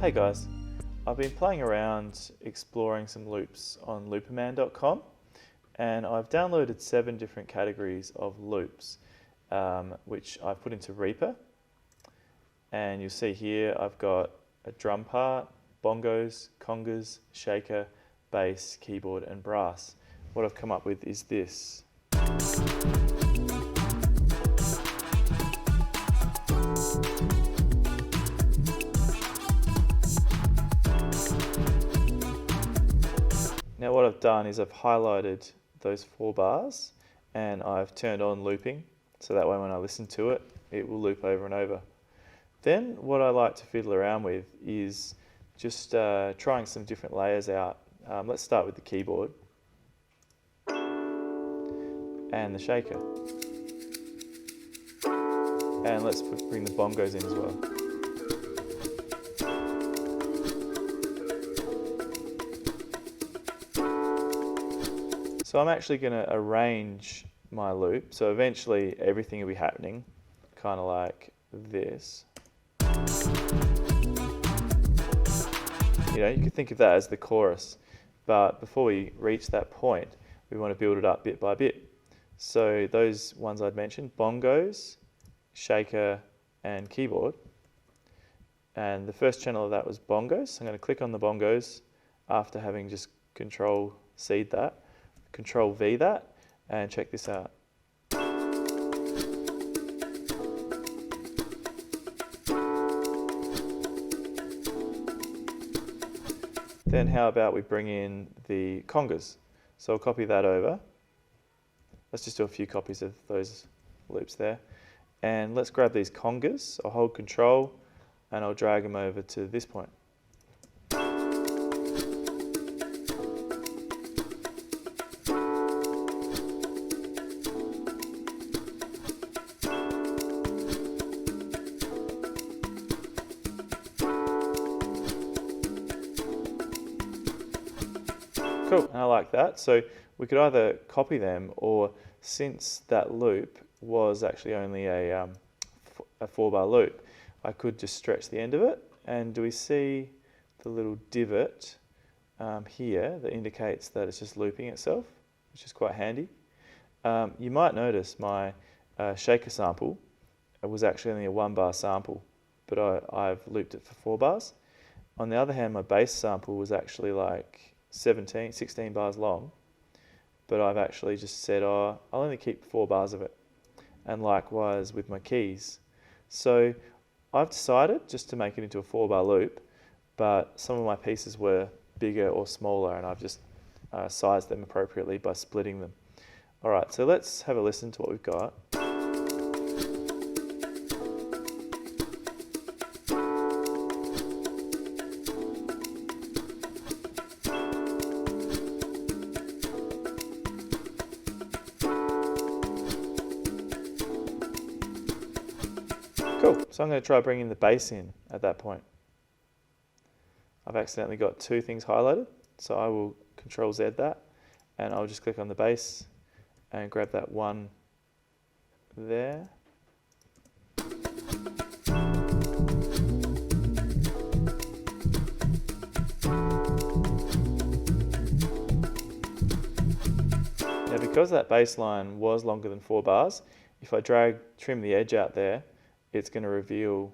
Hey guys, I've been playing around exploring some loops on looperman.com and I've downloaded 7 different categories of loops which I've put into Reaper, and you'll see here I've got a drum part, bongos, congas, shaker, bass, keyboard and brass. What I've come up with is this. Now what I've done is I've highlighted those 4 bars and I've turned on looping, so that way when I listen to it, it will loop over and over. Then what I like to fiddle around with is just trying some different layers out. Let's start with the keyboard and the shaker. And let's bring the bongos in as well. So I'm actually going to arrange my loop, so eventually everything will be happening kind of like this. You know, you could think of that as the chorus, but before we reach that point, we want to build it up bit by bit. So those ones I'd mentioned, bongos, shaker and keyboard. And the first channel of that was bongos. I'm going to click on the bongos after having just Control C that. Control V that, and check this out. Then how about we bring in the congas? So I'll copy that over. Let's just do a few copies of those loops there. And let's grab these congas. I'll hold Control and I'll drag them over to this point. Cool, and I like that. So we could either copy them, or since that loop was actually only a 4-bar loop, I could just stretch the end of it. And do we see the little divot here that indicates that it's just looping itself, which is quite handy. You might notice my shaker sample was actually only a 1-bar sample, but I've looped it for 4 bars. On the other hand, my bass sample was actually like 16 bars long, but I've actually just said, oh, I'll only keep 4 bars of it. And likewise with my keys. So I've decided just to make it into a 4-bar loop, but some of my pieces were bigger or smaller, and I've just sized them appropriately by splitting them. All right, so let's have a listen to what we've got. Cool, so I'm going to try bringing the bass in at that point. I've accidentally got 2 things highlighted, so I will Control Z that, and I'll just click on the bass and grab that one there. Now because that bass line was longer than 4 bars, if I trim the edge out there, it's going to reveal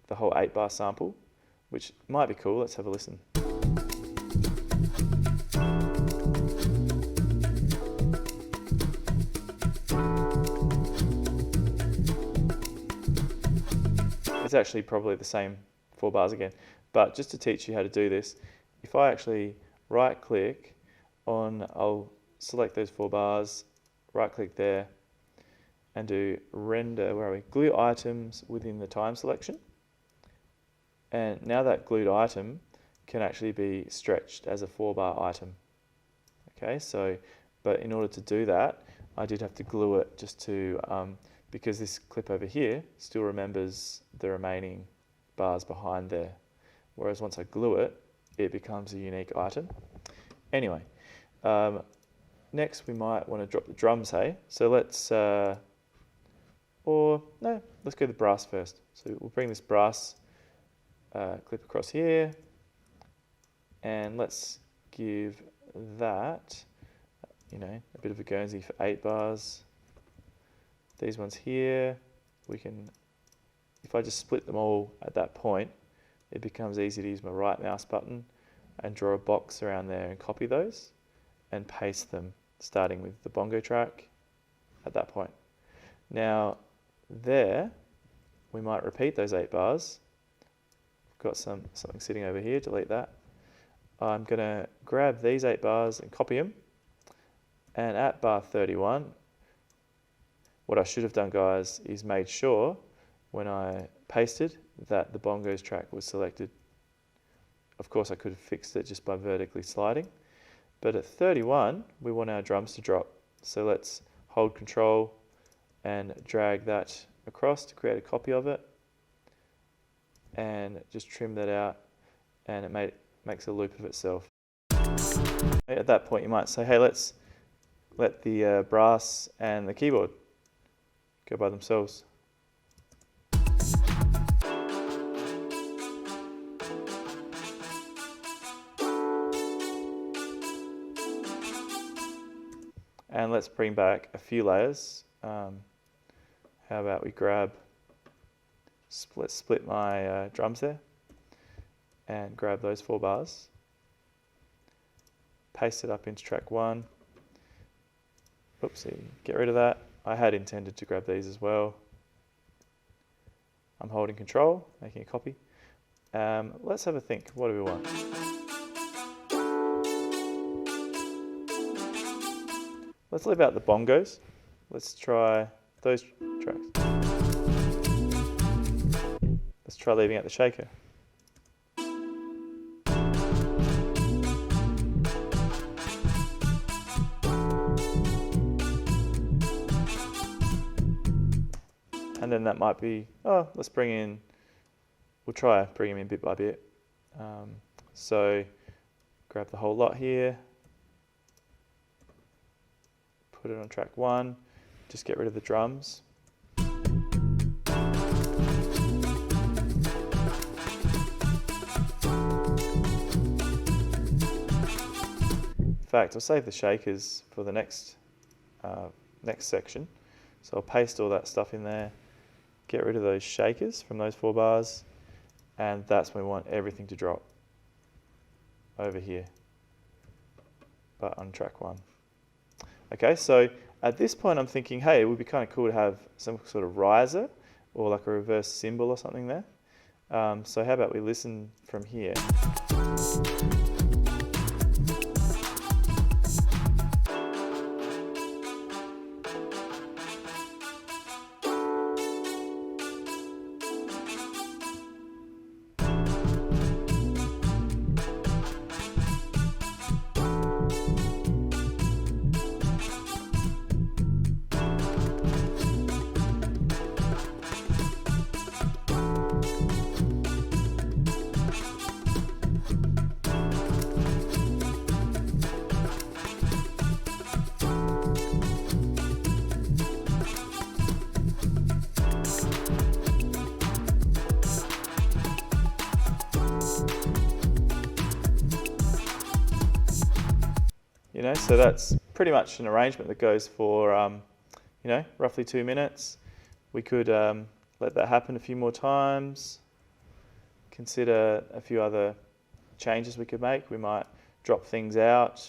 the whole 8-bar sample, which might be cool. Let's have a listen. It's actually probably the same 4 bars again, but just to teach you how to do this, if I actually right click on, I'll select those 4 bars, right click there, and do render, where are we? Glue items within the time selection. And now that glued item can actually be stretched as a 4-bar item. Okay, so, but in order to do that, I did have to glue it just to, because this clip over here still remembers the remaining bars behind there. Whereas once I glue it, it becomes a unique item. Anyway, next we might want to drop the drums, hey? So let's, or no, let's go to the brass first. So we'll bring this brass clip across here, and let's give that, you know, a bit of a Guernsey for 8 bars. These ones here, we can, if I just split them all at that point, it becomes easy to use my right mouse button and draw a box around there and copy those and paste them, starting with the bongo track at that point. Now there, we might repeat those 8 bars. I've got something sitting over here, delete that. I'm going to grab these 8 bars and copy them. And at bar 31, what I should have done, guys, is made sure when I pasted that the bongos track was selected. Of course, I could have fixed it just by vertically sliding. But at 31, we want our drums to drop. So let's hold Control and drag that across to create a copy of it. And just trim that out, and it makes a loop of itself. At that point, you might say, hey, let's let the brass and the keyboard go by themselves. And let's bring back a few layers. How about we grab, split my drums there, and grab those 4 bars, paste it up into track 1. Oopsie, get rid of that. I had intended to grab these as well. I'm holding Control, making a copy. Let's have a think. What do we want? Let's leave out the bongos. Let's try those tracks. Let's try leaving out the shaker. And then that might be, we'll try bringing them in bit by bit. So grab the whole lot here, put it on track 1, just get rid of the drums. In fact, I'll save the shakers for the next section. So I'll paste all that stuff in there, get rid of those shakers from those 4 bars, and that's when we want everything to drop over here, but on track 1. Okay, so at this point I'm thinking, hey, it would be kind of cool to have some sort of riser or like a reverse cymbal or something there. So how about we listen from here. You know, so that's pretty much an arrangement that goes for, you know, roughly 2 minutes. We could let that happen a few more times. Consider a few other changes we could make. We might drop things out,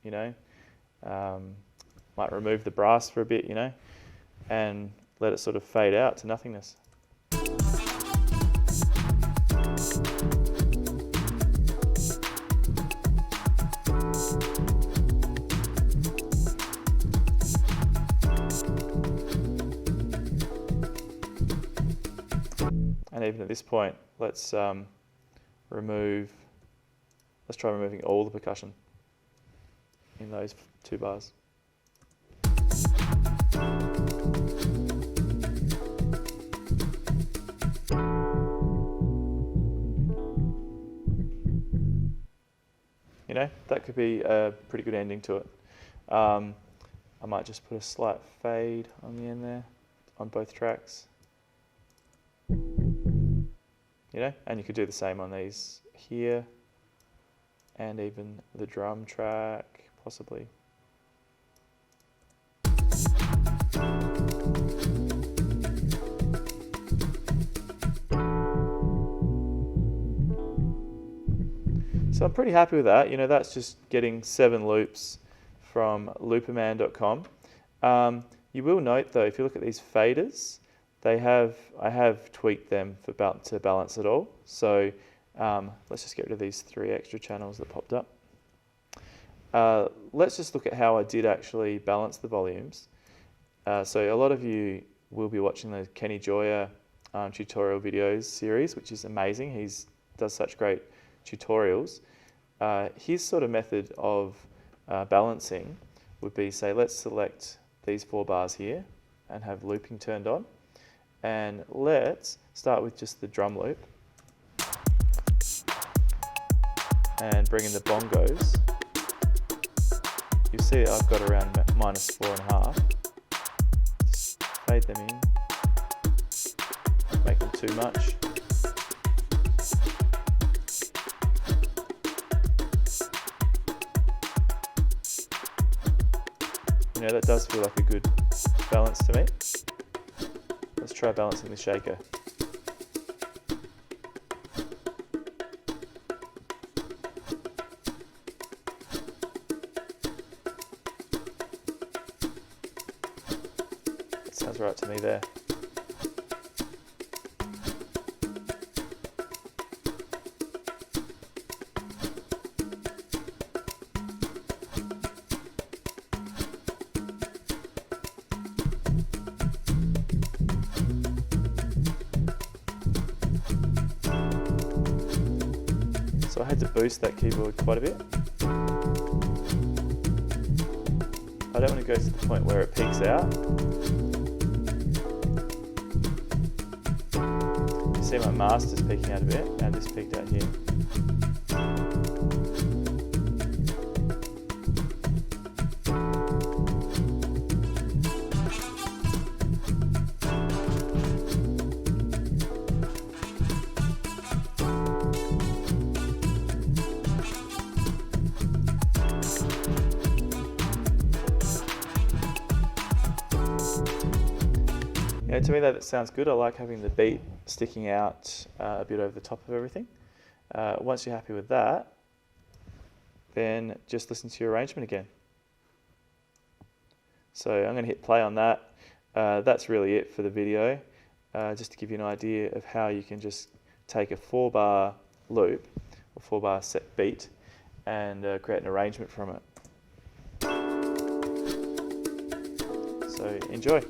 you know, might remove the brass for a bit, you know, and let it sort of fade out to nothingness. And even at this point, let's try removing all the percussion in those 2 bars. You know, that could be a pretty good ending to it. I might just put a slight fade on the end there, on both tracks. and you could do the same on these here, and even the drum track, possibly. So I'm pretty happy with that. That's just getting 7 loops from looperman.com. You will note though, if you look at these faders, I have tweaked them to balance it all. So let's just get rid of these 3 extra channels that popped up. Let's just look at how I did actually balance the volumes. So a lot of you will be watching the Kenny Joyer tutorial videos series, which is amazing. He does such great tutorials. His sort of method of balancing would be, say, let's select these 4 bars here and have looping turned on. And let's start with just the drum loop and bring in the bongos. You see I've got around -4.5. Just fade them in, make them too much. That does feel like a good balance to me. Let's try balancing the shaker. That sounds right to me there. So I had to boost that keyboard quite a bit. I don't want to go to the point where it peaks out. You see my master's peaking out a bit, and this peaked out here. To me that sounds good. I like having the beat sticking out a bit over the top of everything. Once you're happy with that, then just listen to your arrangement again. So I'm going to hit play on that. That's really it for the video, just to give you an idea of how you can just take a 4-bar loop or 4-bar set beat and create an arrangement from it. So enjoy.